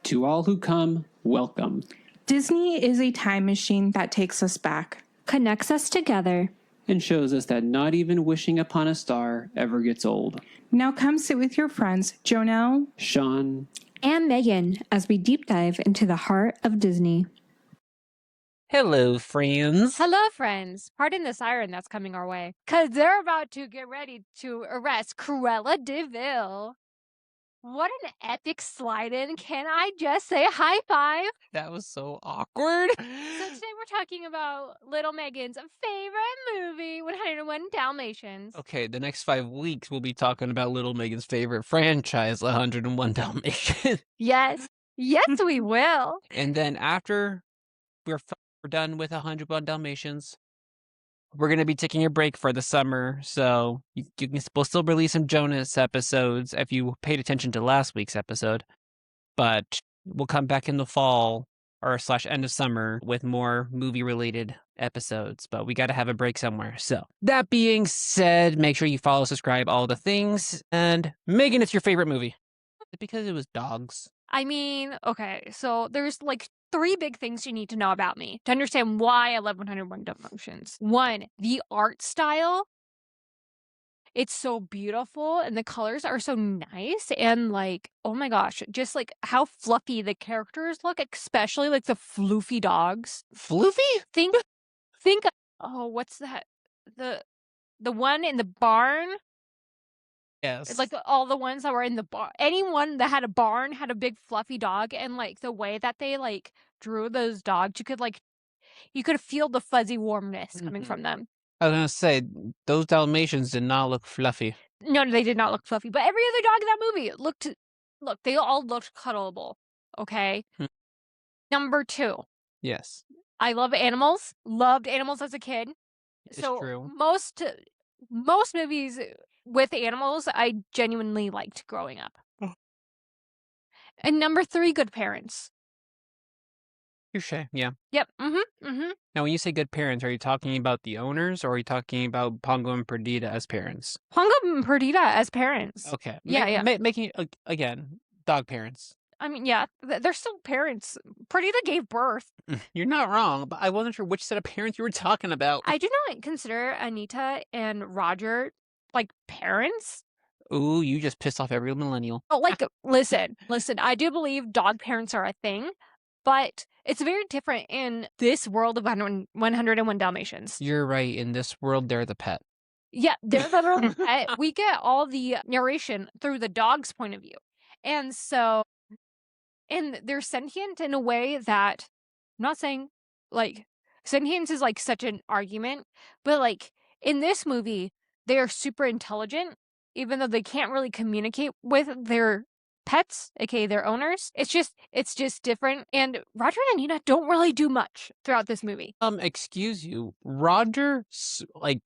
To all who come, welcome. Disney is a time machine that takes us back, connects us together, and shows us that not even wishing upon a star ever gets old. Now come sit with your friends, Jonelle, Sean, and Megan as we deep dive into the heart of Disney. Hello, friends. Hello, friends. Pardon the siren that's coming our way, because they're about to get ready to arrest Cruella DeVil. What an epic slide-in. Can I just say high five? That was so awkward. So today we're talking about Little Megan's favorite movie, 101 Dalmatians. Okay, the next 5 weeks we'll be talking about Little Megan's favorite franchise, 101 Dalmatians. Yes. Yes, we will. And then after we're done with 101 Dalmatians, we're going to be taking a break for the summer, so we'll still release some Jonas episodes if you paid attention to last week's episode, but we'll come back in the fall or / end of summer with more movie-related episodes, but we got to have a break somewhere. So that being said, make sure you follow, subscribe, all the things, and Megan, it's your favorite movie. Because it was dogs. I mean, okay, so there's like 3 big things you need to know about me to understand why I love 101 Dalmatians. 1, the art style. It's so beautiful and the colors are so nice and like, oh my gosh, just like how fluffy the characters look, especially like the floofy dogs. Floofy? Think, oh, what's that? The one in the barn? Yes. Like all the ones that were in the barn. Anyone that had a barn had a big fluffy dog, and like the way that they like drew those dogs, you could feel the fuzzy warmness coming from them. I was going to say, those Dalmatians did not look fluffy. No, they did not look fluffy, but every other dog in that movie they all looked cuddleable. Okay. Number 2. Yes. I love animals. Loved animals as a kid. It's true. Most movies with animals I genuinely liked growing up. And number 3, good parents. Touché, yeah. Yep. Now, when you say good parents, are you talking about the owners, or are you talking about Pongo and Perdita as parents? Pongo and Perdita as parents. Okay. Yeah. Making, again, dog parents. I mean, yeah, they're still parents. Perdita gave birth. You're not wrong, but I wasn't sure which set of parents you were talking about. I do not consider Anita and Roger like parents. Ooh, you just pissed off every millennial. Oh, like, listen, I do believe dog parents are a thing, but it's very different in this world of 101 Dalmatians. You're right. In this world, they're the pet. Yeah, they're the little pet. We get all the narration through the dog's point of view. And they're sentient in a way that, I'm not saying, like, sentience is, like, such an argument, but, like, in this movie, they are super intelligent, even though they can't really communicate with their pets, aka their owners. It's just different. And Roger and Anita don't really do much throughout this movie. Excuse you. Roger,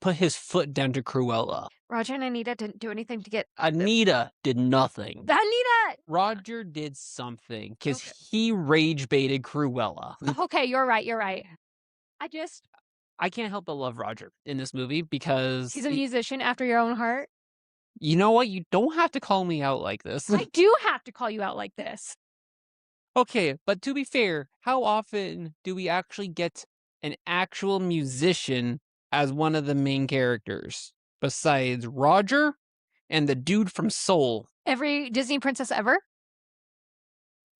put his foot down to Cruella. Roger and Anita didn't do anything to get... Anita did nothing. Anita! Roger did something, because he rage baited Cruella. Okay, you're right. I can't help but love Roger in this movie because... He's a musician after your own heart. You know what? You don't have to call me out like this. I do have to call you out like this. Okay, but to be fair, how often do we actually get an actual musician as one of the main characters? Besides Roger and the dude from Soul. Every Disney princess ever?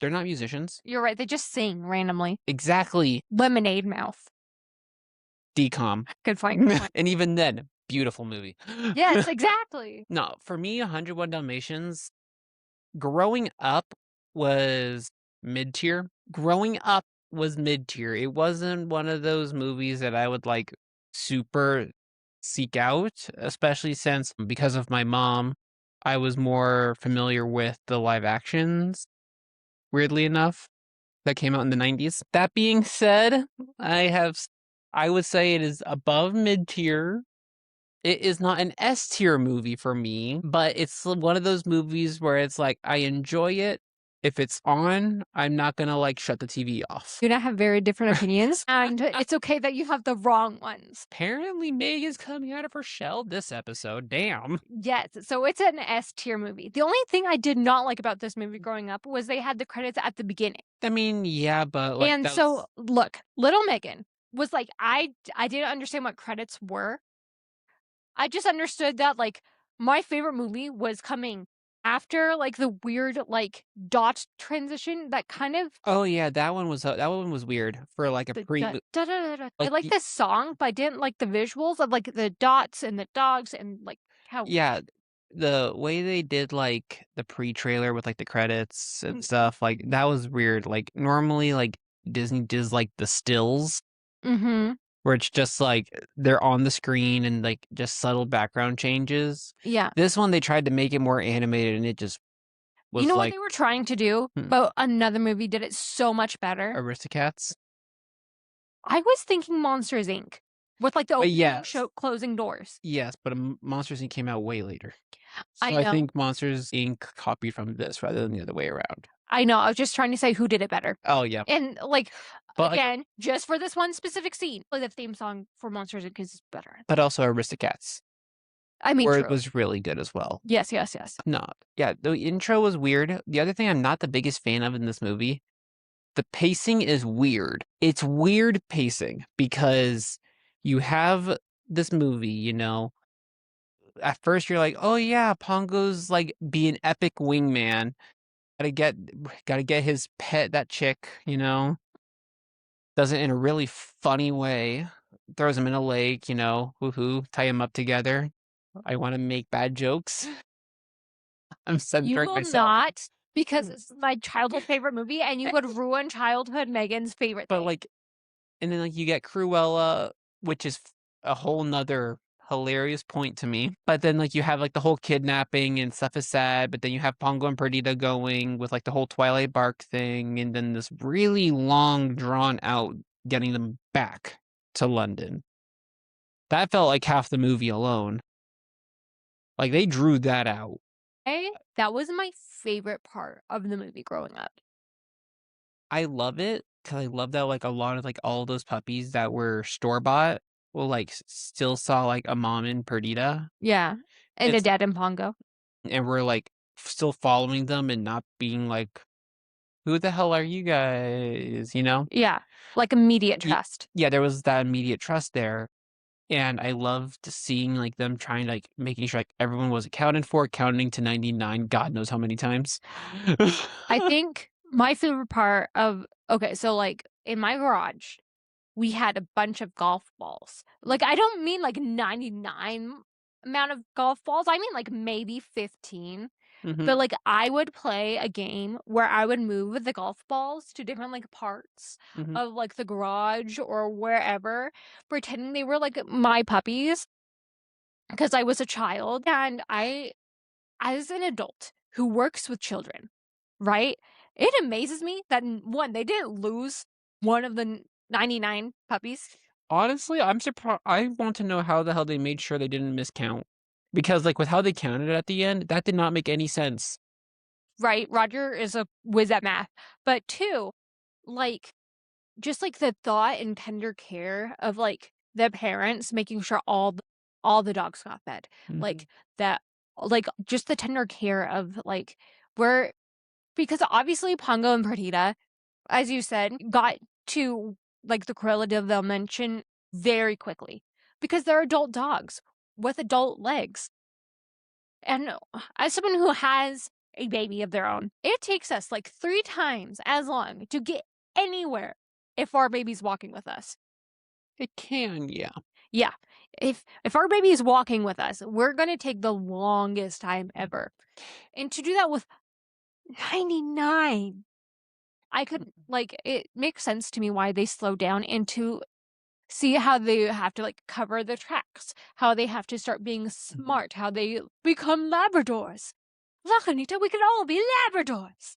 They're not musicians. You're right. They just sing randomly. Exactly. Lemonade Mouth. Decom. Good point. And even then, beautiful movie. Yes, exactly. No, for me, 101 Dalmatians, growing up was mid-tier. It wasn't one of those movies that I would like super seek out, especially since, because of my mom, I was more familiar with the live actions, weirdly enough, that came out in the 90s. That being said, I would say it is above mid-tier. It is not an S-tier movie for me, but it's one of those movies where it's like, I enjoy it, if it's on, I'm not gonna like shut the TV off. You and I have very different opinions, and it's okay that you have the wrong ones. Apparently, Meg is coming out of her shell this episode. Damn. Yes, so it's an S tier movie. The only thing I did not like about this movie growing up was they had the credits at the beginning. I mean, yeah, but like, And so, look, Little Megan was like, I didn't understand what credits were. I just understood that like my favorite movie was coming after like the weird like dot transition that kind of oh yeah, that one was weird for like a the pre. da, da, da, da, da. I like, like this song, but I didn't like the visuals of like the dots and the dogs and like how Yeah, the way they did like the pre-trailer with like the credits and stuff, like that was weird. Like normally, like Disney does like the stills Mm-hmm. where it's just like they're on the screen and like just subtle background changes. Yeah. This one they tried to make it more animated and it just was You know what like they were trying to do, but another movie did it so much better. Aristocats. I was thinking Monsters Inc. with like the opening yes. show closing doors. Yes, but Monsters Inc. came out way later. So I I know. think Monsters Inc. copied from this rather than the other way around. I know. I was just trying to say who did it better. Oh yeah. And like But again, just for this one specific scene, like the theme song for Monsters Inc. is better. but also Aristocats, I mean, where true. it was really good as well. Yes, yes, yes. No, yeah, the intro was weird. The other thing I'm not the biggest fan of in this movie, the pacing is weird. It's weird pacing because you have this movie, you know. At first you're like, oh yeah, Pongo's like be an epic wingman. Gotta get his pet, that chick, you know. Does it in a really funny way. Throws him in a lake, you know, woohoo, tie him up together. I want to make bad jokes. I'm You censoring will myself. not, because it's my childhood favorite movie, and you would ruin childhood Megan's favorite But thing. like, and then like you get Cruella, which is a whole nother hilarious point to me. But then like you have like the whole kidnapping and stuff is sad, but then you have Pongo and Perdita going with like the whole Twilight Bark thing, and then this really long drawn out getting them back to London. That felt like half the movie alone. Like they drew that out. That was my favorite part of the movie growing up. I love it because I love that like a lot of like all those puppies that were store bought will like still saw like a mom in Perdita. Yeah. And a It's- dad in Pongo. And we're like still following them and not being like, who the hell are you guys? You know? Yeah. Like immediate Ye- trust. Yeah, there was that immediate trust there. And I loved seeing like them trying to like making sure like everyone was accounted for, counting to 99, God knows how many times. I think my favorite part of okay, so like in my garage, we had a bunch of golf balls. Like I don't mean like 99 amount of golf balls. I mean like maybe 15. Mhm. But like I would play a game where I would move the golf balls to different like parts Mhm. of like the garage or wherever, pretending they were like my puppies because I was a child. And I, as an adult who works with children, right? It amazes me that one, they didn't lose one of the 99 puppies. Honestly, I'm surprised. I want to know how the hell they made sure they didn't miscount. Because, like, with how they counted it at the end, that did not make any sense. Right? Roger is a whiz at math. But two, like, just like the thought and tender care of like the parents making sure all the dogs got fed. Like that, like just the tender care of like where, because obviously Pongo and Perdita, as you said, got to like the Cruella DeVil mention very quickly because they're adult dogs with adult legs. And as someone who has a baby of their own, it takes us like 3 times as long to get anywhere if our baby's walking with us. It can, yeah. Yeah. If our baby is walking with us, we're going to take the longest time ever. And to do that with 99, I could like it makes sense to me why they slow down and to see how they have to like cover the tracks, how they have to start being smart, how they become Labradors. Look, Anita, we could all be Labradors.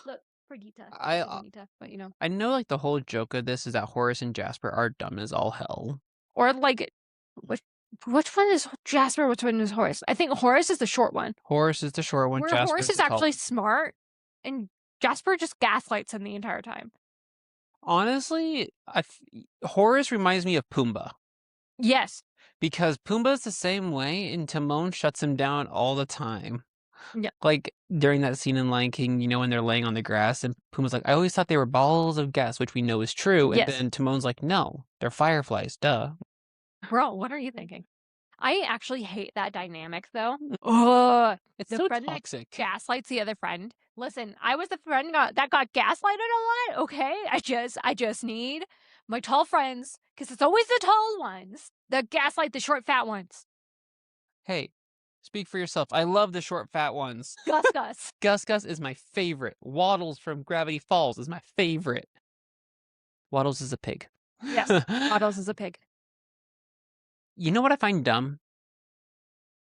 Look, Perdita. Anita, but you know. I know, like, the whole joke of this is that Horace and Jasper are dumb as all hell. Or like, which one is Jasper? Which one is Horace? I think Horace is the short one. Horace is the short one. Where Jasper's Horace is the tall actually one. smart, and Jasper just gaslights him the entire time. Honestly, Horace reminds me of Pumbaa. Yes. Because Pumbaa's the same way, and Timon shuts him down all the time. Yeah. Like, during that scene in Lion King, when they're laying on the grass, and Pumbaa's like, I always thought they were balls of gas, which we know is true. And Yes. then Timon's like, no, they're fireflies, duh. Bro, what are you thinking? I actually hate that dynamic, though. Ugh. It's The so friend that toxic. gaslights the other friend. Listen, I was the friend that got gaslighted a lot, okay? I just need my tall friends, because it's always the tall ones that gaslight the short, fat ones. Hey, speak for yourself. I love the short, fat ones. Gus Gus. Gus Gus is my favorite. Waddles from Gravity Falls is my favorite. Waddles is a pig. Yes, Waddles is a pig. You know what I find dumb?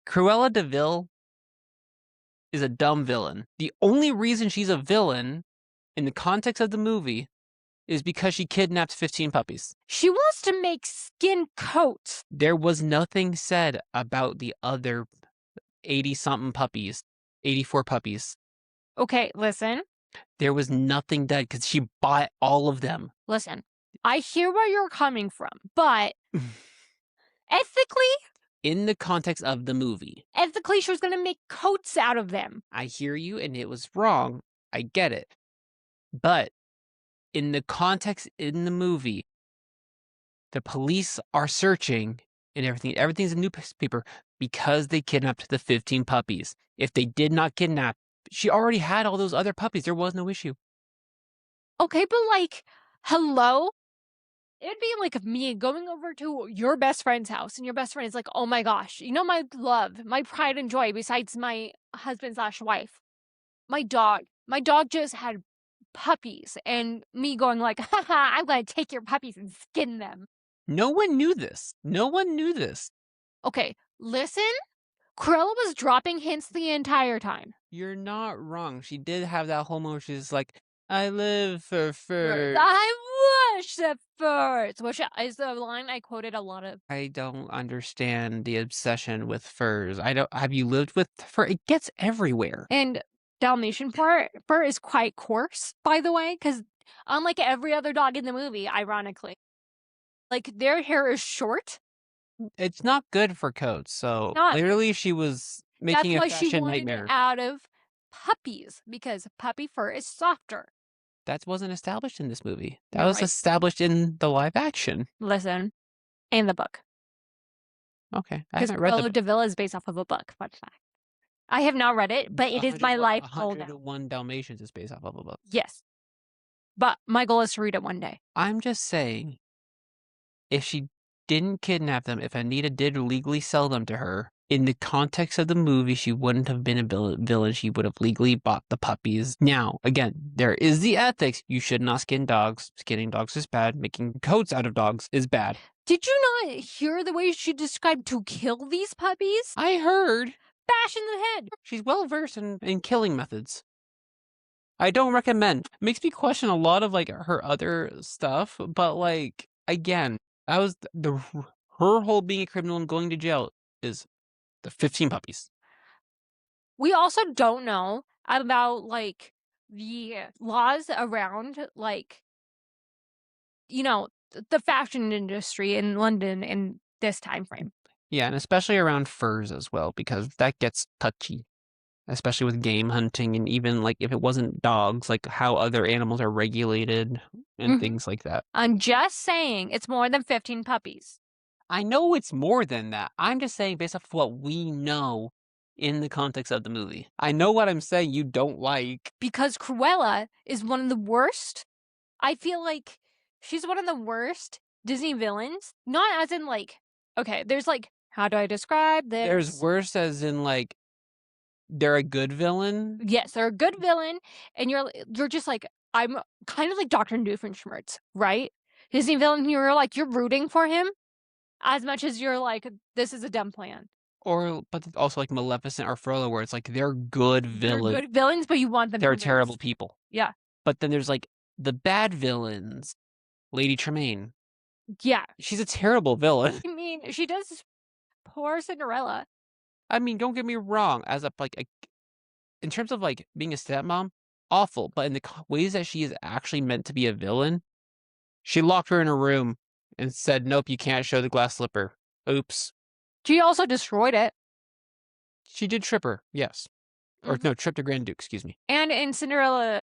Cruella DeVil is a dumb villain. The only reason she's a villain in the context of the movie is because she kidnapped 15 puppies. She wants to make skin coats. There was nothing said about the other 80-something puppies, 84 puppies. Okay, listen. There was nothing done because she bought all of them. Listen, I hear where you're coming from, but ethically, In the context of the movie, she was going to make coats out of them. I hear you, and it was wrong. I get it. But in the context in the movie, the police are searching and everything's in newspaper because they kidnapped the 15 puppies. If they did not kidnap, she already had all those other puppies. There was no issue. Okay, but like, hello? It'd be like me going over to your best friend's house, and your best friend is like, oh my gosh, my love, my pride and joy, besides my husband/wife, my dog. My dog just had puppies, and me going like, haha, I'm gonna take your puppies and skin them. No one knew this. No one knew this. Okay, listen. Cruella was dropping hints the entire time. You're not wrong. She did have that whole moment. She's like, I live for fur. I wish the furs, which is the line I quoted a lot of. I don't understand the obsession with furs. Have you lived with fur? It gets everywhere. And Dalmatian fur is quite coarse, by the way, because unlike every other dog in the movie, ironically, like their hair is short. It's not good for coats. So clearly she was making a That's why she fashion wanted nightmare. it out of puppies, because puppy fur is softer. That wasn't established in this movie. That You're was right. established in the live action. Listen, in the book. Okay, I Because haven't read the Cruella book. DeVil is based off of a book. Fun fact. I have not read it, but it is my life goal now. 101 Dalmatians is based off of a book. Yes. But my goal is to read it one day. I'm just saying, if she didn't kidnap them, if Anita did legally sell them to her, in the context of the movie, she wouldn't have been a villain. She would have legally bought the puppies. Now, again, there is the ethics. You should not skin dogs. Skinning dogs is bad. Making coats out of dogs is bad. Did you not hear the way she described to kill these puppies? I heard. Bash in the head. She's well versed in killing methods. I don't recommend. Makes me question a lot of like her other stuff, but like again, that was her whole being a criminal and going to jail is the 15 puppies. We also don't know about like the laws around like the fashion industry in London in this time frame. Yeah, and especially around furs as well, because that gets touchy. Especially with game hunting, and even like if it wasn't dogs, like how other animals are regulated and things like that. I'm just saying it's more than 15 puppies. I know it's more than that. I'm just saying based off of what we know in the context of the movie. I know what I'm saying you don't like. Because Cruella is one of the worst. I feel like she's one of the worst Disney villains. Not as in like, okay, there's like, how do I describe this? There's worse as in like, they're a good villain. Yes, they're a good villain, and you're just like, I'm kind of like Dr. Doofenshmirtz, right? Disney villain, you're rooting for him as much as you're like, this is a dumb plan. But also like Maleficent or Frollo, where it's like they're good villains. They're good villains, but you want them. They're convinced. terrible people. Yeah. But then there's like the bad villains, Lady Tremaine. Yeah. She's a terrible villain. I mean, she does poor Cinderella. I mean, don't get me wrong. In terms of like being a stepmom, awful, but in the ways that she is actually meant to be a villain, she locked her in a room and said, "Nope, you can't show the glass slipper." Oops. She also destroyed it. She did trip her, yes. Or no, tripped a Grand Duke, excuse me. And in Cinderella,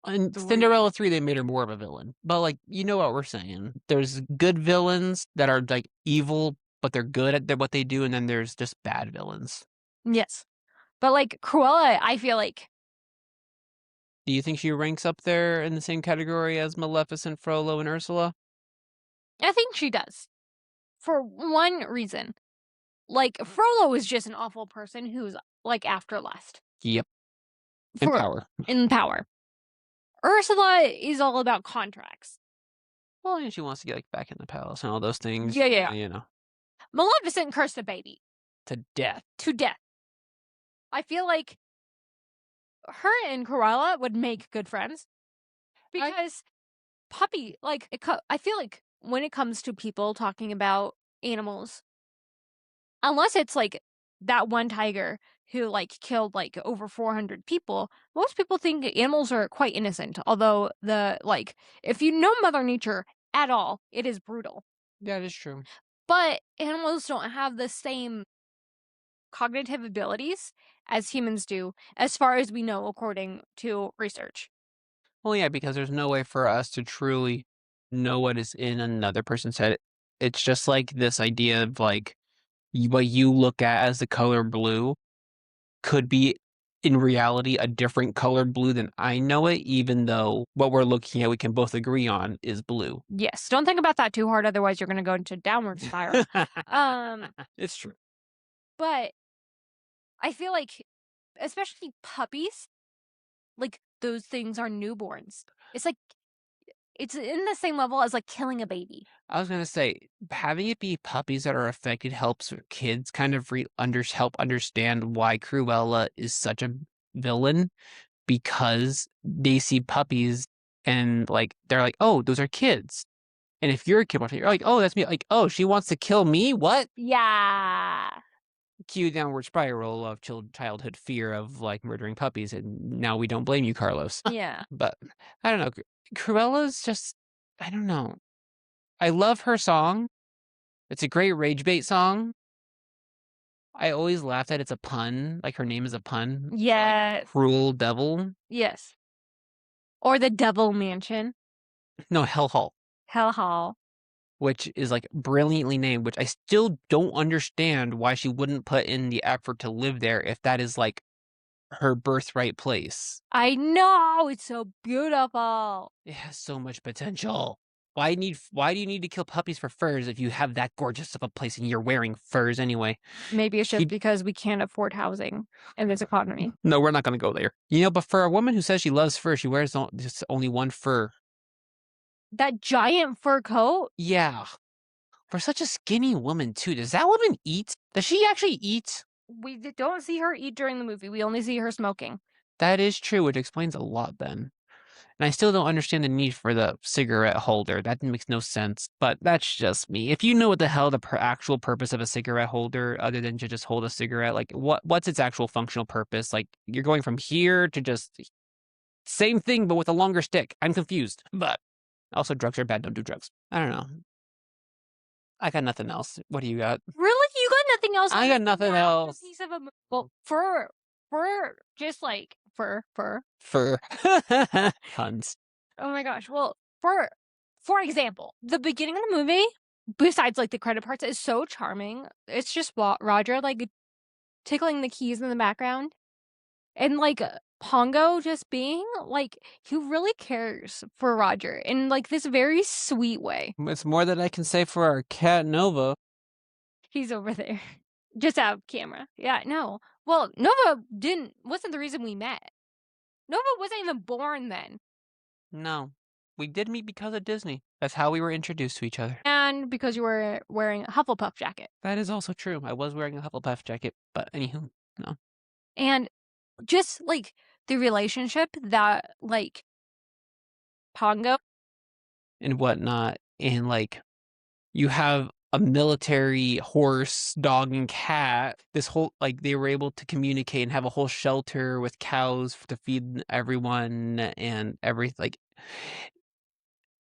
In 3. Cinderella 3, they made her more of a villain. But, like, you know what we're saying. There's good villains that are, like, evil, but they're good at what they do, and then there's just bad villains. yes. But, like, Cruella, I feel like... Do you think she ranks up there in the same category as Maleficent, Frollo, and Ursula? I think she does. For one reason. Like, Frollo is just an awful person who's, like, after lust. Yep. And For- power. In power. Ursula is all about contracts. Well, and she wants to get, like, back in the palace and all those things. Yeah. You know. Maleficent cursed a baby. To death. To death. I feel like her and Cruella would make good friends. Because puppy, like, I feel like when it comes to people talking about animals, unless it's like that one tiger who like killed like over 400 people, most people think animals are quite innocent. Although if you know Mother Nature at all, it is brutal. That is true. But animals don't have the same cognitive abilities as humans do, as far as we know, according to research. Well, yeah, because there's no way for us to truly know what is in another person's head. It's just like this idea of like what you look at as the color blue could be in reality a different color blue than I know it, even though what we're looking at we can both agree on is blue. Yes, don't think about that too hard, otherwise you're going to go into downward spiral. It's true. But I feel like, especially puppies, like those things are newborns. It's like, it's in the same level as like killing a baby. I was gonna say, having it be puppies that are affected helps kids kind of help understand why Cruella is such a villain, because they see puppies and like they're like, oh, those are kids. And if you're a kid watching, you're like, oh, that's me. Like, oh, she wants to kill me? What? Yeah. Cue downward spiral of childhood fear of like murdering puppies, and now we don't blame you, Carlos. Yeah. But I don't know. Cruella's just, I don't know. I love her song. It's a great rage bait song. I always laugh that it's a pun. Like her name is a pun. Yeah. Like, Cruel Devil. Yes. Or the Devil Mansion. No, Hell Hall. Hell Hall. Which is like brilliantly named, which I still don't understand why she wouldn't put in the effort to live there if that is like her birthright place. I know, it's so beautiful. It has so much potential. Why do you need to kill puppies for furs if you have that gorgeous of a place and you're wearing furs anyway? Maybe it's just because we can't afford housing in this economy. No, we're not going to go there. You know, but for a woman who says she loves fur, she wears just only one fur. That giant fur coat? Yeah. For such a skinny woman, too. Does that woman eat? Does she actually eat? We don't see her eat during the movie. We only see her smoking. That is true. It explains a lot then. And I still don't understand the need for the cigarette holder. That makes no sense. But that's just me. If you know what the hell the actual purpose of a cigarette holder, other than to just hold a cigarette, like what's its actual functional purpose? Like you're going from here to just same thing, but with a longer stick. I'm confused. But also, drugs are bad. Don't do drugs. I don't know. I got nothing else. What do you got? Really? You got nothing else? I got nothing else. Piece of well, fur, just like fur. Fur. Puns. Oh my gosh. Well, for example, the beginning of the movie, besides like the credit parts, is so charming. It's just Roger like tickling the keys in the background, and like Pongo just being like he really cares for Roger in like this very sweet way. It's more than I can say for our cat Nova. He's over there, just out of camera. Yeah, no. Well, Nova wasn't the reason we met. Nova wasn't even born then. No. We did meet because of Disney. That's how we were introduced to each other. And because you were wearing a Hufflepuff jacket. That is also true. I was wearing a Hufflepuff jacket, but anywho, no. And just like the relationship that like Pongo and whatnot, and like you have a military horse, dog, and cat. This whole, like, they were able to communicate and have a whole shelter with cows to feed everyone and everything. Like,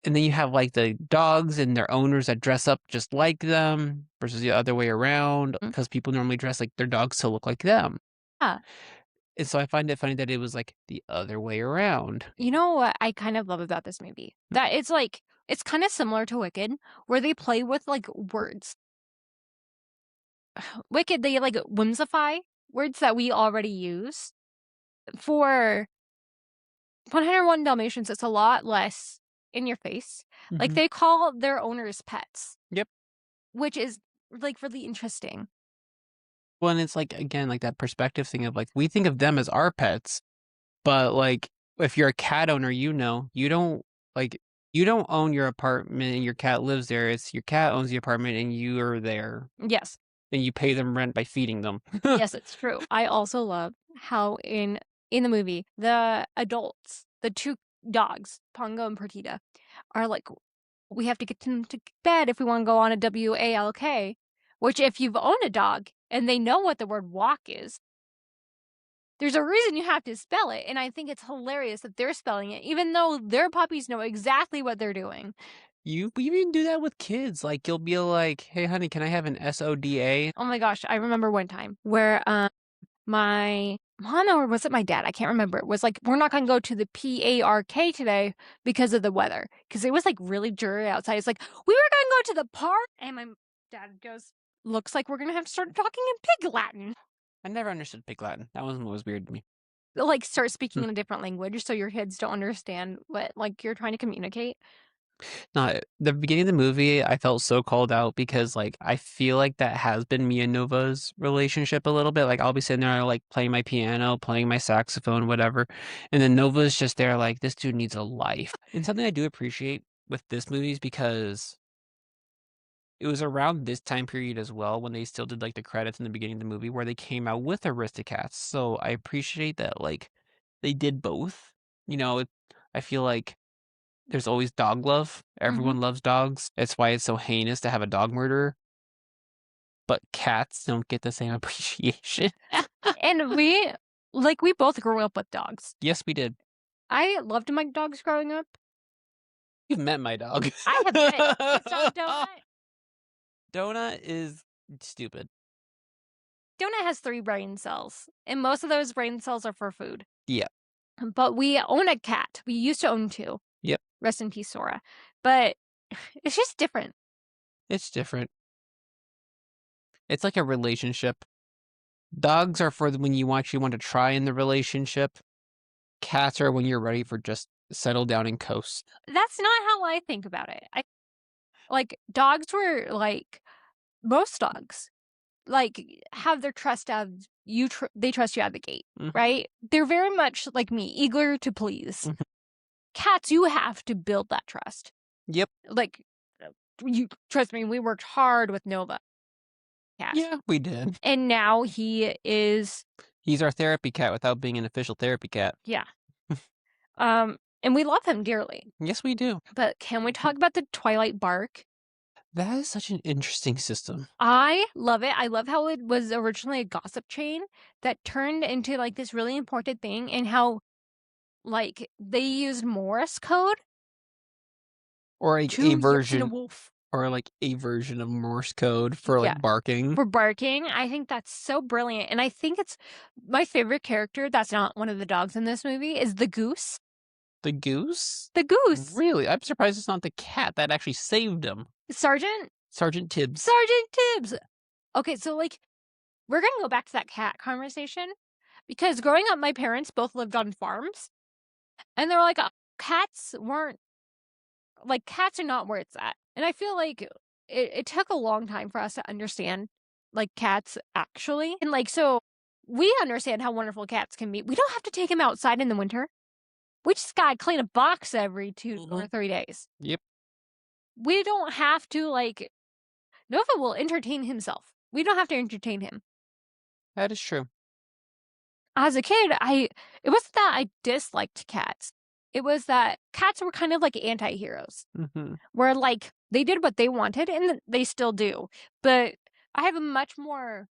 and then you have like the dogs and their owners that dress up just like them versus the other way around, because people normally dress like their dogs to look like them. Yeah. And so I find it funny that it was like the other way around. You know what I kind of love about this movie? That it's like, it's kind of similar to Wicked, where they play with like words. Wicked, they like whimsify words that we already use. For 101 Dalmatians, it's a lot less in your face. Like, Mhm. they call their owners pets. Yep. Which is like really interesting. Well, and it's like, again, like that perspective thing of like, we think of them as our pets, but like, if you're a cat owner, you don't own your apartment and your cat lives there. It's your cat owns the apartment and you are there. Yes. And you pay them rent by feeding them. Yes, it's true. I also love how in the movie, the adults, the two dogs, Pongo and Perdita, are like, we have to get them to bed if we want to go on a WALK, which if you've owned a dog and they know what the word walk is, there's a reason you have to spell it. And I think it's hilarious that they're spelling it, even though their puppies know exactly what they're doing. You even do that with kids. Like, you'll be like, hey, honey, can I have an SODA? Oh my gosh, I remember one time where my mom, or was it my dad? I can't remember. It was like, we're not going to go to the PARK today because of the weather. Because it was like really dreary outside. It's like, we were going to go to the park. And my dad goes, looks like we're going to have to start talking in Pig Latin. I never understood Pig Latin. That one was weird to me. Like, start speaking in a different language so your kids don't understand what like you're trying to communicate. No, the beginning of the movie, I felt so called out because, like, I feel like that has been me and Nova's relationship a little bit. Like, I'll be sitting there, like, playing my piano, playing my saxophone, whatever. And then Nova's just there, like, this dude needs a life. And something I do appreciate with this movie is because it was around this time period as well when they still did, like, the credits in the beginning of the movie where they came out with Aristocats. So I appreciate that, like, they did both. You know, I feel like there's always dog love. Everyone loves dogs. It's why it's so heinous to have a dog murderer. But cats don't get the same appreciation. And we both grew up with dogs. Yes, we did. I loved my dogs growing up. You've met my dog. I have met his dog, Donut. Donut is stupid. Donut has 3 brain cells, and most of those brain cells are for food. Yeah. But we own a cat. We used to own 2. Yep. Rest in peace, Sora. But it's just different. It's different. It's like a relationship. Dogs are for when you actually want to try in the relationship. Cats are when you're ready for just settle down and coast. That's not how I think about it. Dogs were like, most dogs, like, have their trust out of you. They trust you out of the gate, right? They're very much like me, eager to please. Cats, you have to build that trust. Yep. Like, you trust me, we worked hard with Nova. Cat. Yeah, we did. And now he's our therapy cat without being an official therapy cat. Yeah. And we love him dearly. Yes, we do. But can we talk about the Twilight bark? That is such an interesting system. I love it. I love how it was originally a gossip chain that turned into like this really important thing, and how like they used Morse code or like to a version wolf. Or like a version of Morse code for like barking. For barking. I think that's so brilliant. And I think it's my favorite character that's not one of the dogs in this movie is the goose. The goose? The goose. Really? I'm surprised it's not the cat that actually saved him. Sergeant Tibbs. Sergeant Tibbs. Okay, so like we're going to go back to that cat conversation, because growing up my parents both lived on farms, and they were like, cats are not where it's at. And I feel like it took a long time for us to understand like cats actually. And like, so we understand how wonderful cats can be. We don't have to take them outside in the winter. We just gotta clean a box every 2 or 3 days. Yep. We don't have to, like, Nova will entertain himself. We don't have to entertain him. That is true. As a kid, it wasn't that I disliked cats. It was that cats were kind of like anti-heroes. Mm-hmm. Where, like, They did what they wanted, and they still do. But I have a much more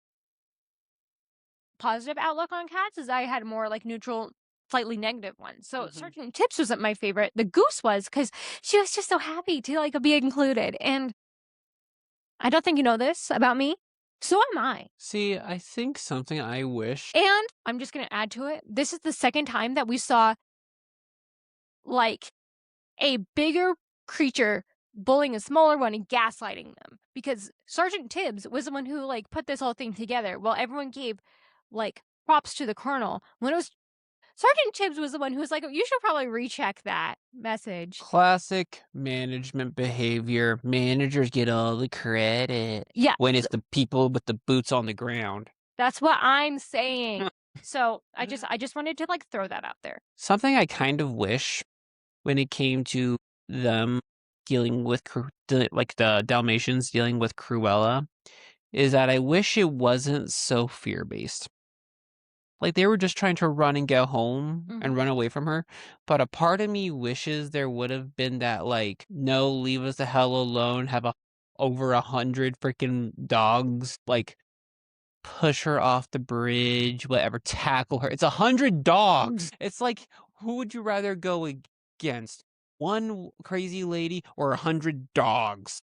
positive outlook on cats, as I had more like neutral, slightly negative one. So Sergeant Tips wasn't my favorite. The goose was, because she was just so happy to like be included. And I don't think you know this about me. So am I. See, I think something I wish. And I'm just going to add to it. This is the second time that we saw like a bigger creature bullying a smaller one and gaslighting them, because Sergeant Tibbs was the one who like put this whole thing together. Well, everyone gave like props to the colonel. When it was Sergeant Tibbs was the one who was like, you should probably recheck that message. Classic management behavior. Managers get all the credit. Yeah. When it's the people with the boots on the ground. That's what I'm saying. So I just wanted to like throw that out there. Something I kind of wish when it came to them dealing with like the Dalmatians dealing with Cruella is that I wish it wasn't so fear-based. Like, they were just trying to run and go home and run away from her. But a part of me wishes there would have been that, like, no, leave us the hell alone, have over 100 freaking dogs, like, push her off the bridge, whatever, tackle her. It's 100 dogs. It's like, who would you rather go against? One crazy lady or 100 dogs?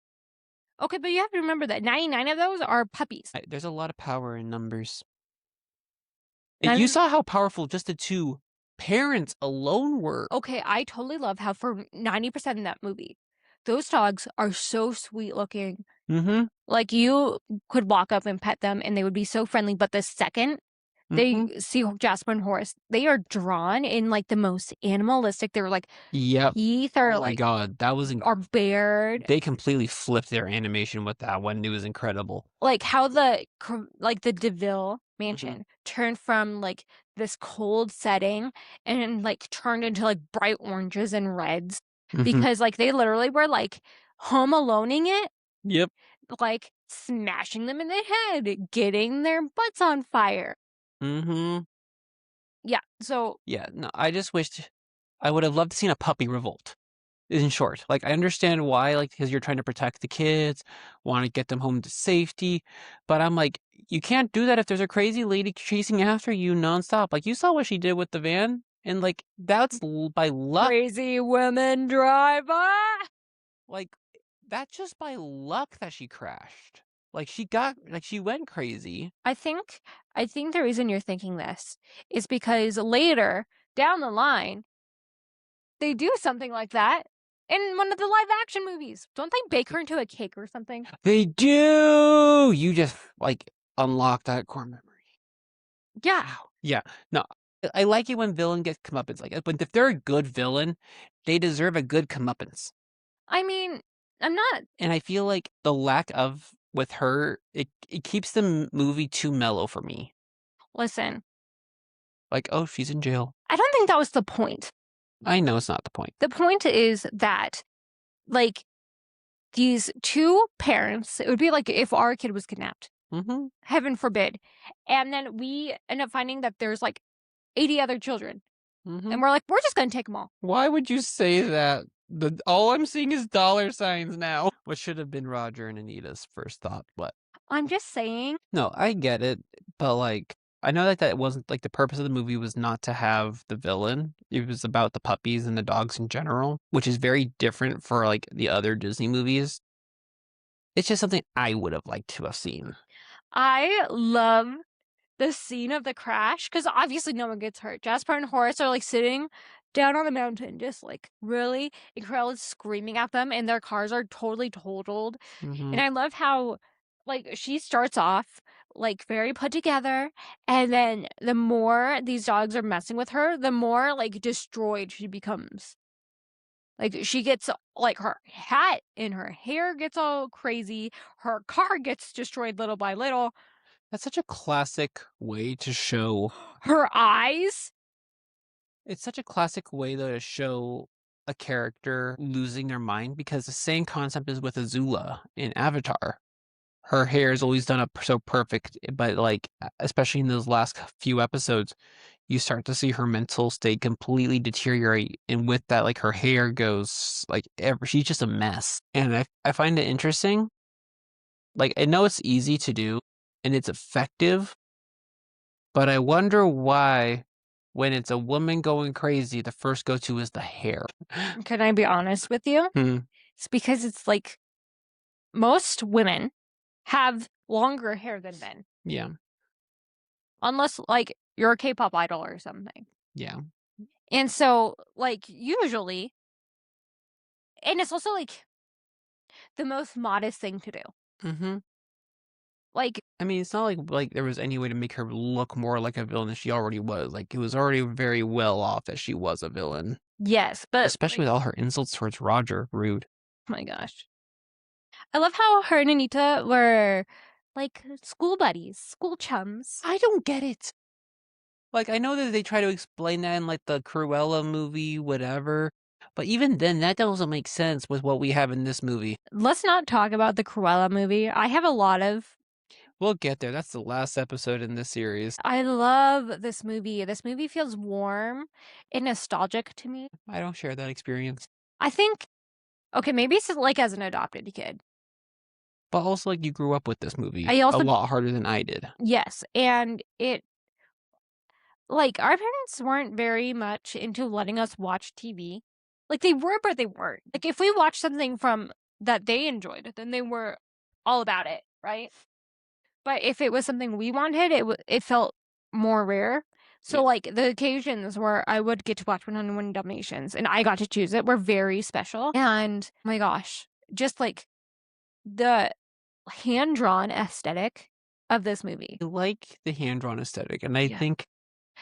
Okay, but you have to remember that 99 of those are puppies. There's a lot of power in numbers. And you saw how powerful just the two parents alone were. Okay, I totally love how for 90% of that movie, those dogs are so sweet looking. Mm-hmm. Like, you could walk up and pet them and they would be so friendly. But the second they see Jasper and Horace, they are drawn in like the most animalistic. They're like, teeth are oh like, my god, that was are bared. They completely flipped their animation with that one. It was incredible. Like how the DeVil mansion turned from like this cold setting and like turned into like bright oranges and reds because like they literally were like home aloneing it. Yep. Like smashing them in the head, getting their butts on fire. Yeah, so yeah, no, I just wished I would have loved to seen a puppy revolt. In short, like, I understand why, like, because you're trying to protect the kids, want to get them home to safety, but I'm like, you can't do that if there's a crazy lady chasing after you nonstop. Like, you saw what she did with the van, and like, that's by luck. Crazy women driver. Like, that's just by luck that she crashed. Like, she went crazy. I think the reason you're thinking this is because later down the line, they do something like that in one of the live action movies. Don't they bake her into a cake or something? They do! You just, like, unlock that core memory. Yeah. Wow. Yeah. No, I like it when villain gets comeuppance like that, but if they're a good villain, they deserve a good comeuppance. I mean, I'm not. And I feel like the lack of with her, it keeps the movie too mellow for me. Listen. Like, oh, she's in jail. I don't think that was the point. I know it's not the point. The point is that, like, these two parents, it would be like if our kid was kidnapped. Heaven forbid. And then we end up finding that there's like 80 other children. And we're like, we're just going to take them all. Why would you say that? All I'm seeing is dollar signs now. What should have been Roger and Anita's first thought, but I'm just saying. No, I get it, but like, I know that wasn't like the purpose of the movie was not to have the villain. It was about the puppies and the dogs in general, which is very different for like the other Disney movies. It's just something I would have liked to have seen. I love the scene of the crash because obviously no one gets hurt. Jasper and Horace are like sitting down on the mountain, just like really, and Cruella is screaming at them, and their cars are totally totaled. And I love how like she starts off like very put together, and then the more these dogs are messing with her, the more like destroyed she becomes. Like, she gets like her hat and her hair gets all crazy, her car gets destroyed little by little. That's such a classic way to show her eyes. It's such a classic way though to show a character losing their mind, because the same concept is with Azula in Avatar. Her hair is always done up so perfect, but like, especially in those last few episodes, you start to see her mental state completely deteriorate, and with that, like, her hair goes, like, she's just a mess, and I find it interesting. Like, I know it's easy to do, and it's effective, but I wonder why, when it's a woman going crazy, the first go-to is the hair. Can I be honest with you? Hmm. It's because it's like most women have longer hair than men, Yeah, unless like you're a K-pop idol or something. yeah. And so, like, usually, and it's also like the most modest thing to do. Mm-hmm. Like, I mean, it's not like there was any way to make her look more like a villain than she already was. Like, it was already very well off that she was a villain. yes, but Especially with all her insults towards Roger. Rude. oh my gosh. I love how her and Anita were like school buddies, school chums. I don't get it. Like, I know that they try to explain that in, like, the Cruella movie, whatever. But even then, that doesn't make sense with what we have in this movie. Let's not talk about the Cruella movie. I have a lot of. We'll get there. That's the last episode in this series. I love this movie. This movie feels warm and nostalgic to me. I don't share that experience. I think, okay, maybe it's like as an adopted kid. But also, like, you grew up with this movie I also- a lot harder than I did. Yes, and it, like, our parents weren't very much into letting us watch TV. Like, they were, but they weren't. Like, if we watched something from that they enjoyed, then they were all about it, right? But if it was something we wanted, it felt more rare. So, Yeah. like, the occasions where I would get to watch 101 Dalmatians and I got to choose it were very special. And, oh my gosh, just, like, the hand-drawn aesthetic of this movie. I like the hand-drawn aesthetic, and I Yeah. think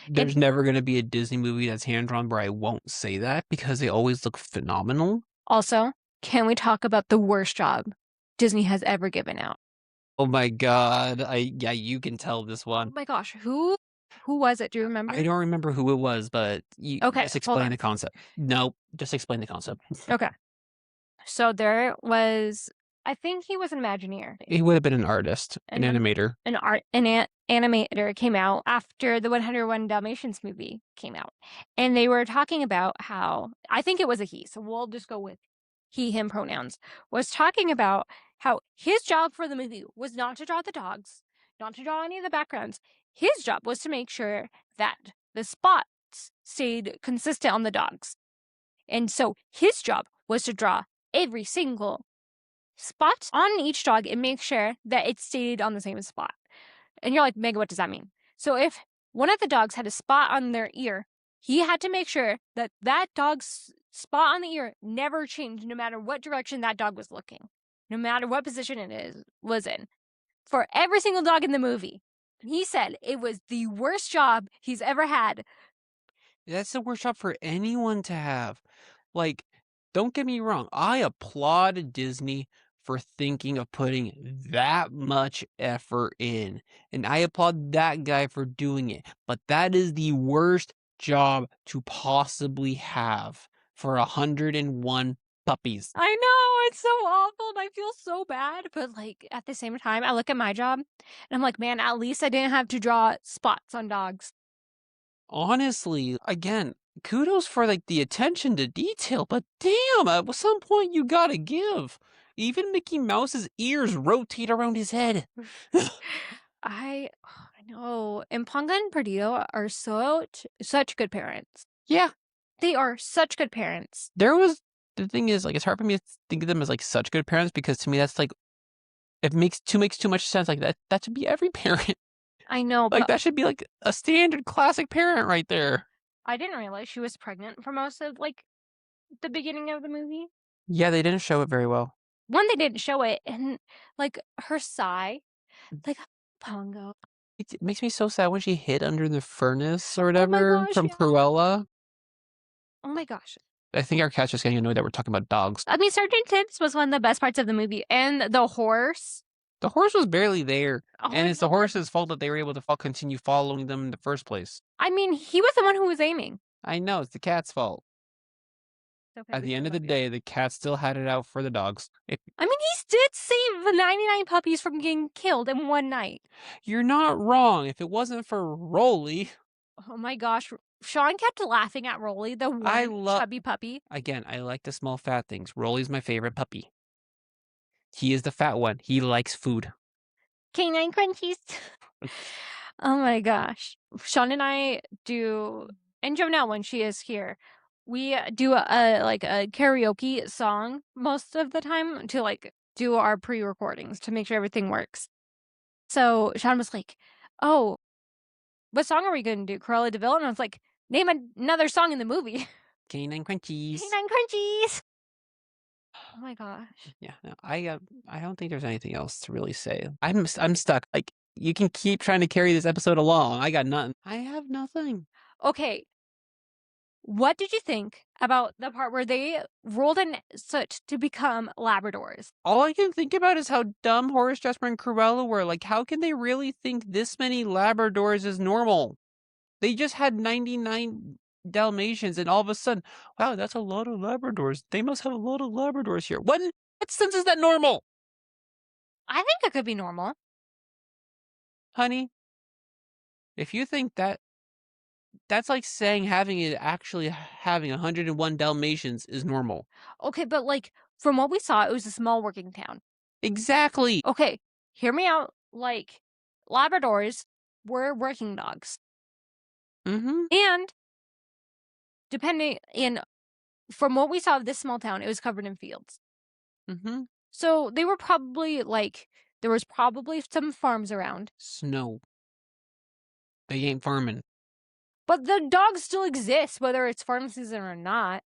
there's never going to be a Disney movie that's hand-drawn where I won't say that, because they always look phenomenal. Also, can we talk about the worst job Disney has ever given out? Oh my god. Yeah, you can tell this Oh one. my gosh, who was it? Do you remember? I don't remember who it was, but you Okay, just hold explain on. the concept. Nope, just explain the concept. Okay. So there was, I think he was an Imagineer. He would have been an artist, an And animator. An animator came out after the 101 Dalmatians movie came out. And they were talking about how, I think it was a he, so we'll just go with he, him pronouns, was talking about how his job for the movie was not to draw the dogs, not to draw any of the backgrounds. His job was to make sure that the spots stayed consistent on the dogs. And so his job was to draw every single spot on each dog and make sure that it stayed on the same spot. And you're like, Mega, what does that mean? So if one of the dogs had a spot on their ear, he had to make sure that that dog's spot on the ear never changed, no matter what direction that dog was looking, no matter what position was in, for every single dog in the movie. He said it was the worst job he's ever had. That's the worst job for anyone to have. Like, don't get me wrong. I applaud Disney for thinking of putting that much effort in. And I applaud that guy for doing it. But that is the worst job to possibly have for 101 puppies. I know, it's so awful and I feel so bad. But, like, at the same time, I look at my job and I'm like, man, at least I didn't have to draw spots on dogs. Honestly, again, kudos for, like, the attention to detail, but damn, at some point you gotta give. Even Mickey Mouse's ears rotate around his head. I know. And Pongo and Perdita are such good parents. Yeah, They are such good parents. the thing is, like, it's hard for me to think of them as, like, such good parents, because to me that's, like, it makes too much sense. Like, that should be every parent. I know, Like, but that should be, like, a standard classic parent right there. I didn't realize she was pregnant for most of, like, the beginning of the movie. Yeah, they didn't show it very well. One, they didn't show it, and, like, her sigh, like, Pongo. It makes me so sad when she hid under the furnace or my whatever gosh, from yeah. Cruella. Oh my gosh. I think our cat's just getting annoyed that we're talking about dogs. I mean, Sergeant Tibbs was one of the best parts of the movie, and the horse. The horse was barely there, Oh my and it's the God. horse's fault that they were able to continue following them in the first place. I mean, he was the one who was aiming. I know, it's the cat's fault. Okay, At we the end still of the love you. day, the cat still had it out for the dogs. I mean, he did save the 99 puppies from getting killed in one night. You're not wrong. If it wasn't for Rolly, Oh my gosh. Sean kept laughing at Rolly, the one chubby puppy. Again, I like the small fat things. Rolly's my favorite puppy. He is the fat one. He likes food. Canine crunchies. Oh my gosh. Sean and I do, and Jonelle when she is here, we do a karaoke song most of the time to like do our pre-recordings to make sure everything works. So Sean was like, "Oh, what song are we going to do? Cruella DeVil?" And I was like, "Name another song in the movie." Canine crunchies. Canine crunchies. Oh my gosh. Yeah, no, I don't think there's anything else to really say. I'm stuck. Like, you can keep trying to carry this episode along. I got nothing. I have nothing. Okay. What did you think about the part where they rolled in soot to become Labradors? All I can think about is how dumb Horace, Jasper, and Cruella were. Like, how can they really think this many Labradors is normal? They just had 99 Dalmatians, and all of a sudden, wow, that's a lot of Labradors. They must have a lot of Labradors here. What sense is that normal? I think it could be normal. Honey, if you think that's like saying actually having 101 Dalmatians is normal. Okay, but like from what we saw, it was a small working town. Exactly. Okay, hear me out. Like Labradors were working dogs. Mm-hmm. And from what we saw of this small town, it was covered in fields. Mm-hmm. So they were probably there was probably some farms around. Snow. They ain't farming. But the dogs still exist, whether it's farm season or not.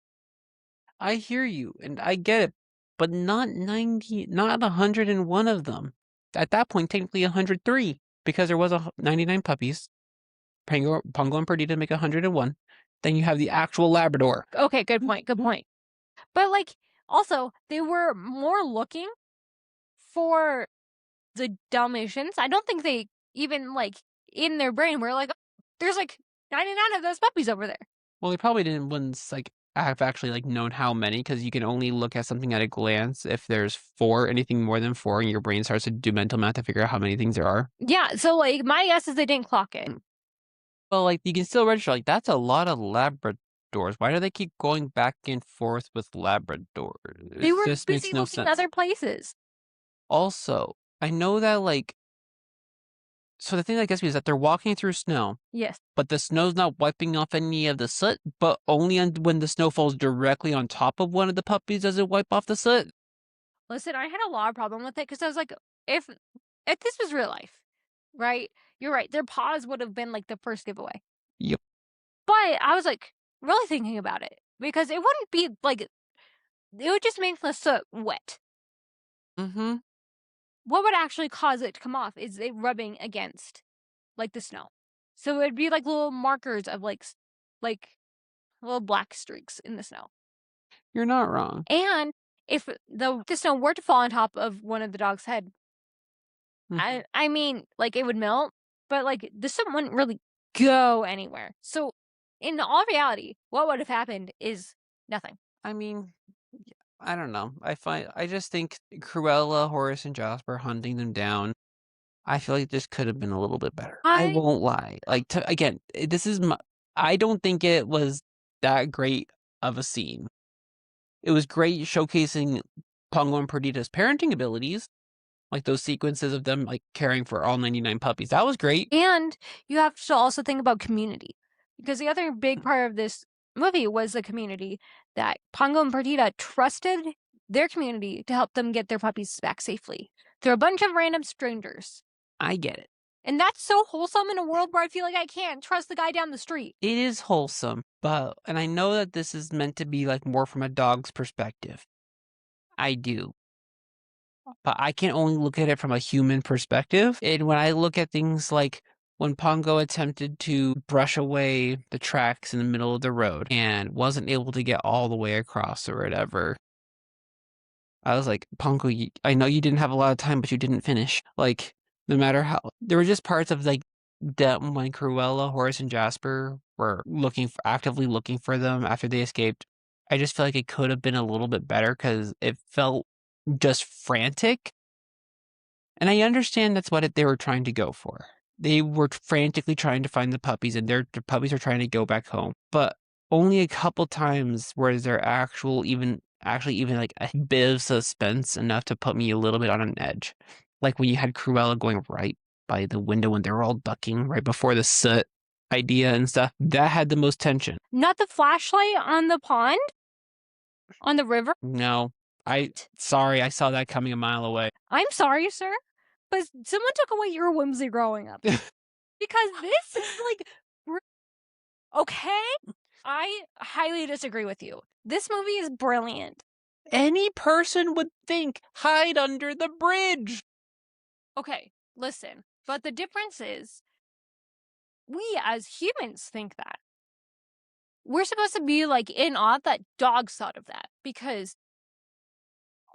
I hear you, and I get it, but not 101 of them. At that point, technically 103, because there was 99 puppies. Pongo and Perdita make 101. Then you have the actual Labrador. Okay, good point. Good point. But also, they were more looking for the Dalmatians. I don't think they even in their brain were like, oh, there's 99 of those puppies over there. Well, they probably didn't once have actually known how many, because you can only look at something at a glance if there's 4, anything more than 4, and your brain starts to do mental math to figure out how many things there are. Yeah, so my guess is they didn't clock it. Well, you can still register, that's a lot of Labradors. Why do they keep going back and forth with Labradors? They were just busy makes no looking sense. other places. Also, I know that so the thing that gets me is that they're walking through snow. Yes. But the snow's not wiping off any of the soot, but only when the snow falls directly on top of one of the puppies does it wipe off the soot. Listen, I had a lot of problem with it because I was like, if this was real life, right? You're right. Their paws would have been the first giveaway. Yep. But I was really thinking about it because it wouldn't be it would just make the soot wet. Mm-hmm. What would actually cause it to come off is it rubbing against the snow. So it'd be little markers of little black streaks in the snow. You're not wrong. And if the snow were to fall on top of one of the dog's head, I mean, it would melt, but the soot wouldn't really go anywhere. So in all reality, what would have happened is nothing. I mean, I don't know. I just think Cruella, Horace, and Jasper hunting them down, I feel like this could have been a little bit better. I won't lie. Again, this is I don't think it was that great of a scene. It was great showcasing Pongo and Perdita's parenting abilities, those sequences of them caring for all 99 puppies. That was great. And you have to also think about community, because the other big part of this movie was the community, that Pongo and Perdita trusted their community to help them get their puppies back safely through a bunch of random strangers. I get it. And that's so wholesome in a world where I feel like I can't trust the guy down the street. It is wholesome, and I know that this is meant to be more from a dog's perspective. I do. But I can only look at it from a human perspective. And when I look at things like when Pongo attempted to brush away the tracks in the middle of the road and wasn't able to get all the way across or whatever, I was like, Pongo, I know you didn't have a lot of time, but you didn't finish. No matter how, there were just parts of that when Cruella, Horace, and Jasper were actively looking for them after they escaped. I just feel like it could have been a little bit better because it felt just frantic. And I understand that's what they were trying to go for. They were frantically trying to find the puppies, and their puppies are trying to go back home. But only a couple times was there actually even like a bit of suspense enough to put me a little bit on an edge. Like when you had Cruella going right by the window when they were all ducking right before the soot idea and stuff. That had the most tension. Not the flashlight on the pond? On the river? No, sorry, I saw that coming a mile away. I'm sorry, sir, but someone took away your whimsy growing up. Because this is like, okay? I highly disagree with you. This movie is brilliant. Any person would think hide under the bridge. Okay, listen. But the difference is, we as humans think that. We're supposed to be like in awe that dogs thought of that. Because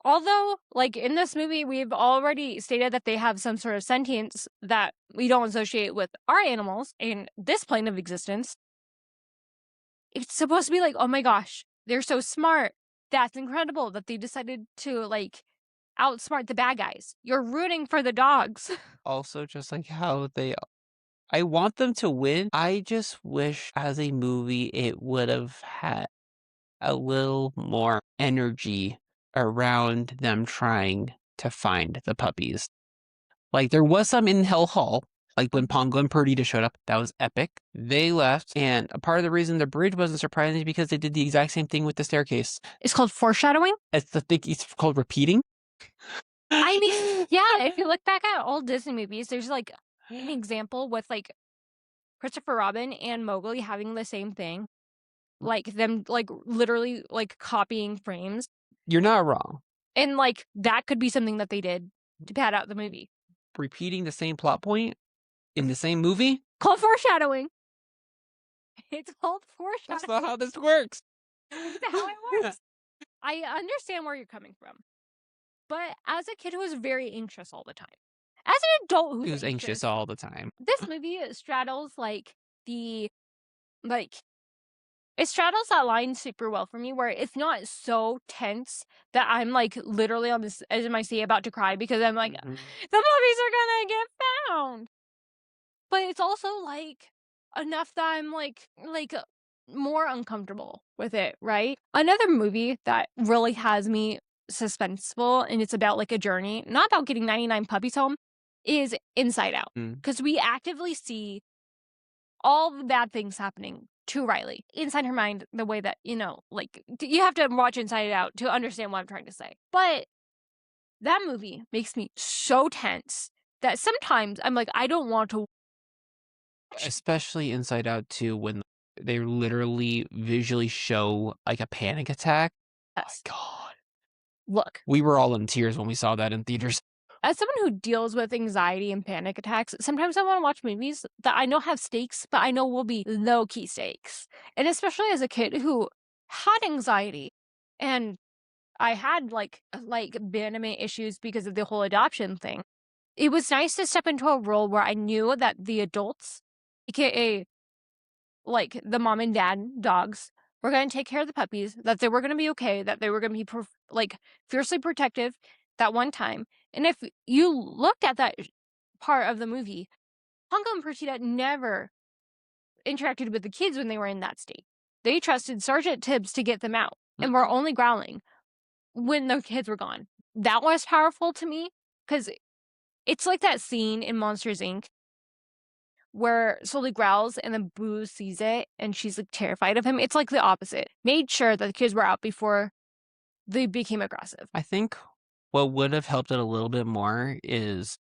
although, like in this movie, we've already stated that they have some sort of sentience that we don't associate with our animals in this plane of existence, it's supposed to be like, oh my gosh, they're so smart. That's incredible that they decided to like outsmart the bad guys. You're rooting for the dogs. Also, just like how I want them to win. I just wish as a movie it would have had a little more energy around them trying to find the puppies. Like there was some in Hell Hall, like when Pongo and Perdita showed up. That was epic. They left, and a part of the reason the bridge wasn't surprising is because they did the exact same thing with the staircase. It's called foreshadowing. It's called repeating. I mean, yeah, if you look back at old Disney movies, there's like an example with like Christopher Robin and Mowgli having the same thing. Like them like literally like copying frames. You're not wrong. And like that could be something that they did to pad out the movie. Repeating the same plot point in the same movie? Called foreshadowing. It's called foreshadowing. That's not how this works. That's how it works. I understand where you're coming from. But as a kid who was very anxious all the time, as an adult who's anxious all the time, this movie straddles like it straddles that line super well for me, where it's not so tense that I'm like literally on this edge of my seat about to cry because I'm like, the puppies are gonna get found. But it's also like enough that I'm like more uncomfortable with it, right? Another movie that really has me suspenseful, and it's about like a journey, not about getting 99 puppies home, is Inside Out. Because we actively see all the bad things happening to Riley inside her mind, the way that, you know, like you have to watch Inside Out to understand what I'm trying to say. But that movie makes me so tense that sometimes I'm like, I don't want to. Especially Inside Out 2, when they literally visually show like a panic attack. Yes. Oh my God. Look, we were all in tears when we saw that in theaters. As someone who deals with anxiety and panic attacks, sometimes I want to watch movies that I know have stakes, but I know will be low-key stakes. And especially as a kid who had anxiety, and I had like abandonment issues because of the whole adoption thing. It was nice to step into a role where I knew that the adults, aka like the mom and dad dogs, were going to take care of the puppies, that they were going to be okay, that they were going to be fiercely protective that one time. And if you looked at that part of the movie, Pongo and Perdita never interacted with the kids when they were in that state. They trusted Sergeant Tibbs to get them out and were only growling when the kids were gone. That was powerful to me because it's like that scene in Monsters, Inc. where Sully growls and then Boo sees it and she's like terrified of him. It's like the opposite. Made sure that the kids were out before they became aggressive. I think what would have helped it a little bit more is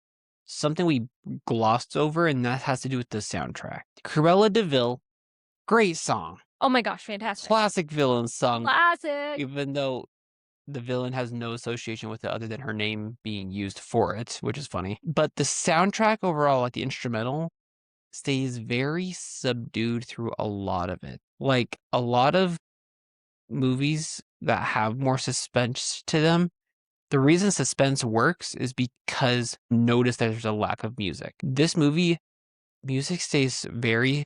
something we glossed over, and that has to do with the soundtrack. Cruella DeVil, great song. Oh my gosh, fantastic. Classic villain song. Classic. Even though the villain has no association with it other than her name being used for it, which is funny. But the soundtrack overall, like the instrumental, stays very subdued through a lot of it. Like a lot of movies that have more suspense to them, the reason suspense works is because notice that there's a lack of music. This movie, music stays very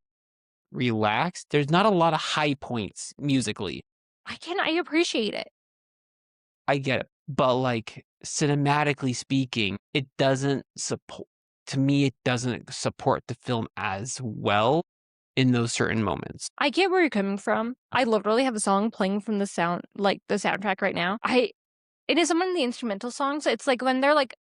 relaxed. There's not a lot of high points musically. I appreciate it. I get it. But like cinematically speaking, it doesn't support. to me, it doesn't support the film as well in those certain moments. I get where you're coming from. I literally have a song playing from the soundtrack right now. It is one of the instrumental songs. It's like when they're like,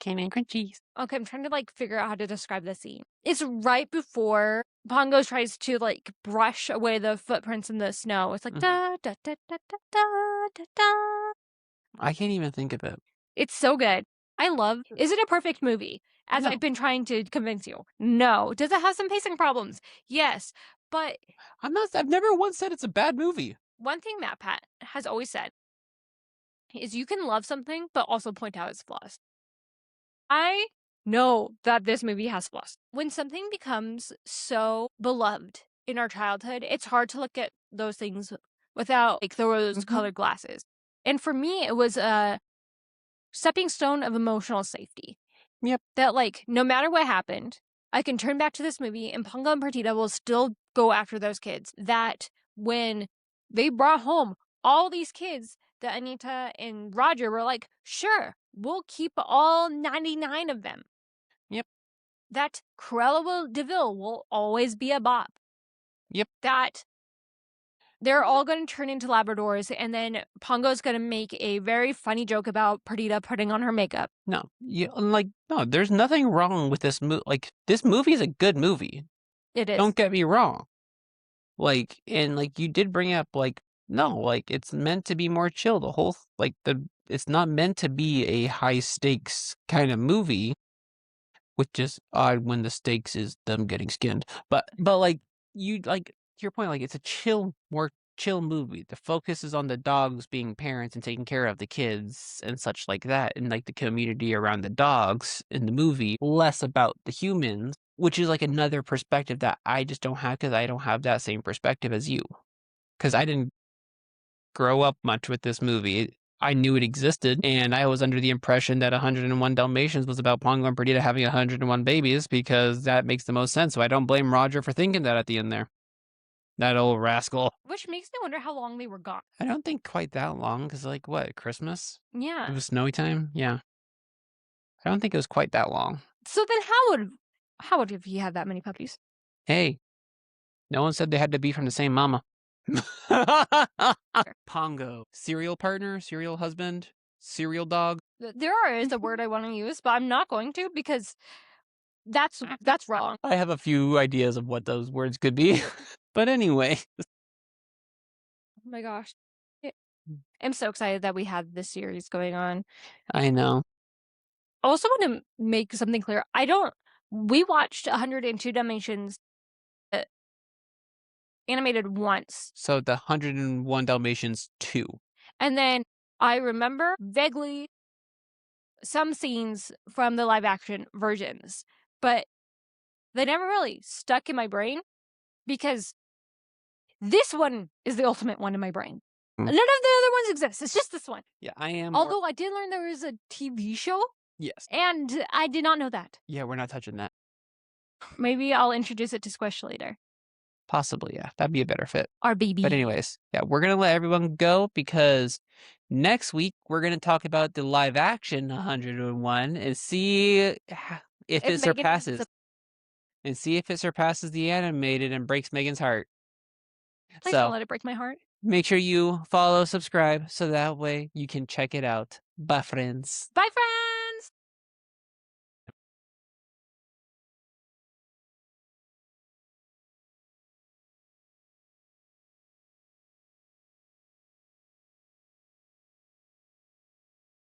Candy crunchies. okay, I'm trying to like figure out how to describe the scene. It's right before Pongo tries to like brush away the footprints in the snow. It's like da da da da da da da da. I can't even think of it. It's so good. Is it a perfect movie? As No. I've been trying to convince you. No. Does it have some pacing problems? Yes. But I've never once said it's a bad movie. one thing Matt Pat has always said is you can love something, but also point out its flaws. I know that this movie has flaws. When something becomes so beloved in our childhood, it's hard to look at those things without like the rose-colored glasses. And for me, it was a stepping stone of emotional safety. Yep. That like, no matter what happened, I can turn back to this movie and Pongo and Perdita will still go after those kids. That when they brought home all these kids, that Anita and Roger were like, sure, we'll keep all 99 of them. Yep. That Cruella DeVil will always be a bop. Yep. That they're all going to turn into Labradors, and then Pongo's going to make a very funny joke about Perdita putting on her makeup. No, there's nothing wrong with this movie. Like, this movie is a good movie. It is. Don't get me wrong. Like, and like you did bring up, like, no, like it's meant to be more chill. The whole it's not meant to be a high stakes kind of movie, which is odd when the stakes is them getting skinned. But like you like to your point, like it's a more chill movie. The focus is on the dogs being parents and taking care of the kids and such like that, and like the community around the dogs in the movie, less about the humans, which is like another perspective that I just don't have because I don't have that same perspective as you. Because I didn't grow up much with this movie. I knew it existed, and I was under the impression that 101 Dalmatians was about Pongo and Perdita having 101 babies because that makes the most sense. So I don't blame Roger for thinking that at the end there. That old rascal. Which makes me wonder how long they were gone. I don't think quite that long, because like what, Christmas? Yeah. It was snowy time? Yeah. I don't think it was quite that long. So then how would he have that many puppies? Hey, no one said they had to be from the same mama. Pongo. Serial partner, serial husband, serial dog. There is a word I want to use, but I'm not going to because that's wrong. I have a few ideas of what those words could be. But anyway. Oh my gosh. I'm so excited that we have this series going on. I know. I also want to make something clear. We watched 102 Dalmatians animated once. So the 101 Dalmatians 2. And then I remember vaguely some scenes from the live action versions, but they never really stuck in my brain because this one is the ultimate one in my brain. None of the other ones exist. It's just this one. Yeah, I am. Although I did learn there is a TV show. Yes. And I did not know that. Yeah, we're not touching that. Maybe I'll introduce it to Squish later. Possibly, yeah. That'd be a better fit. Our baby. But anyways, yeah, we're going to let everyone go because next week we're going to talk about the live action 101 and see if it surpasses. And see if it surpasses the animated and breaks Megan's heart. Please don't let it break my heart. Make sure you follow, subscribe, so that way you can check it out. Bye, friends. Bye, friends!